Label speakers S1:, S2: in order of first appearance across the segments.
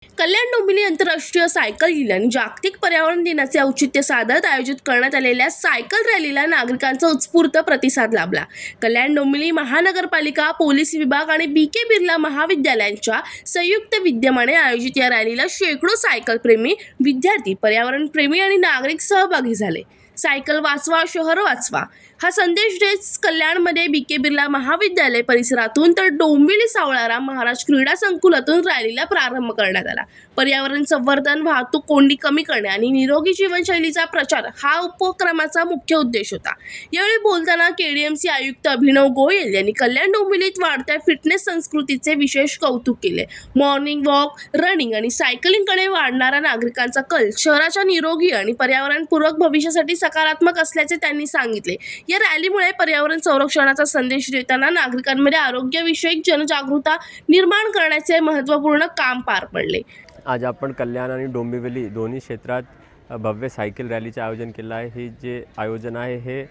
S1: कल्याण डोंबिवली आंतरराष्ट्रीय सायकल दिन आणि जागतिक पर्यावरण दिनाचे औचित्य साधत आयोजित करण्यात आलेल्या सायकल रॅलीला नागरिकांचा उत्स्फूर्त प्रतिसाद लाभला। कल्याण डोंबिवली महानगरपालिका, पोलीस विभाग आणि BK बिर्ला महाविद्यालयांच्या संयुक्त विद्यमाने आयोजित या रॅलीला शेकडो सायकल प्रेमी, विद्यार्थी, पर्यावरण प्रेमी आणि नागरिक सहभागी झाले। सायकल वाचवा, शहर वाचवा हा संदेश देत कल्याणमध्ये BK बिर्ला महाविद्यालय परिसरातून तर डोंबिवली सावळाराम महाराज क्रीडा संकुलातून रॅलीला प्रारंभ करण्यात आला। पर्यावरण संवर्धन, वाहतूक कोंडी कमी करणे आणि निरोगी जीवनशैलीचा प्रचार हा उपक्रमाचा मुख्य उद्देश होता। यावेळी बोलताना KDMC आयुक्त अभिनव गोयल यांनी कल्याण डोंबिवलीत वाढत्या फिटनेस संस्कृतीचे विशेष कौतुक केले। मॉर्निंग वॉक, रनिंग आणि सायकलिंगकडे वाढणारा नागरिकांचा कल शहराच्या निरोगी आणि पर्यावरणपूरक भविष्यासाठी सकारात्मक असल्याचे त्यांनी सांगितले। या रॅलीमुळे पर्यावरण संरक्षणाचा संदेश देताना नागरिकांमध्ये आरोग्यविषयक जनजागृती निर्माण करण्याचे महत्त्वपूर्ण काम पार पडले।
S2: आज आपण कल्याण आणि डोंबिवली दोन्ही क्षेत्रात भव्य सायकल रॅलीचे आयोजन केलं आहे। हे जे आयोजन आहे हे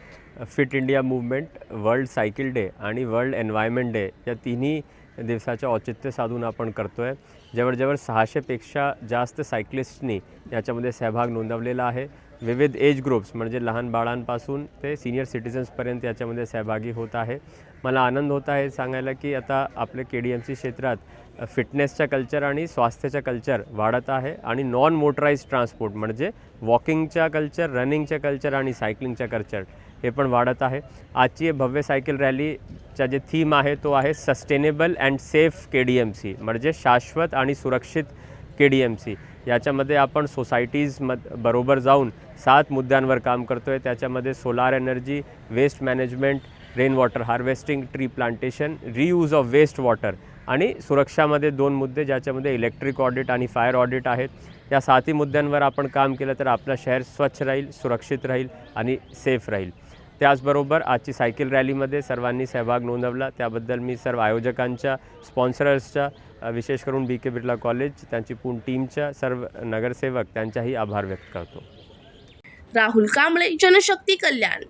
S2: fit India movement, world cycle day आणि वर्ल्ड एन्व्हायरमेंट डे या तिन्ही दिवसाचे औचित्य साधून आपण करतो आहे। जवळजवळ 600 पेक्षा जास्त सायकलिस्टनी याच्यामध्ये सहभाग नोंदवलेला आहे। विविध एज ग्रुप्स म्हणजे लहान बाळांपासून ते सिनियर सिटीजन्सपर्यंत याच्यामध्ये सहभागी होत आहे। मला आनंद होत आहे सांगायला की आता आपल्या KDMC क्षेत्रात फिटनेसचा कल्चर आणि स्वास्थ्याचा कल्चर वाढत आहे आणि नॉन मोटराइज्ड ट्रान्सपोर्ट म्हणजे वॉकिंगचा कल्चर, रनिंगचा कल्चर आणि सायकलिंगचा कल्चर हे पण वाढत आहे। आजची भव्य सायकल रॅलीचा जे थीम आहे तो आहे सस्टेनेबल अँड सेफ KDMC म्हणजे शाश्वत आणि सुरक्षित KDMC। याच्यामध्ये आपण बरोबर जाऊन 7 मुद्द्यांवर काम करतो आहे। त्याच्यामध्ये solar energy, waste management, rain water harvesting, tree plantation, reuse of waste water आणि सुरक्षामध्ये 2 मुद्दे ज्याच्यामध्ये इलेक्ट्रिक ऑडिट आणि फायर ऑडिट आहेत। या 7ही मुद्द्यांवर आपण काम केलं तर आपलं शहर स्वच्छ राहील, सुरक्षित राहील आणि सेफ राहील। त्याचबरोबर आजची सायकल रॅलीमध्ये सर्वांनी सहभाग नोंदवला त्याबद्दल मी सर्व आयोजकांच्या, स्पॉन्सर्सच्या, विशेष करून BK बिर्ला कॉलेज, त्यांची पूर्ण टीमच्या, सर्व नगरसेवक त्यांचाही आभार व्यक्त करतो।
S1: राहुल कांबळे, जनशक्ती, कल्याण।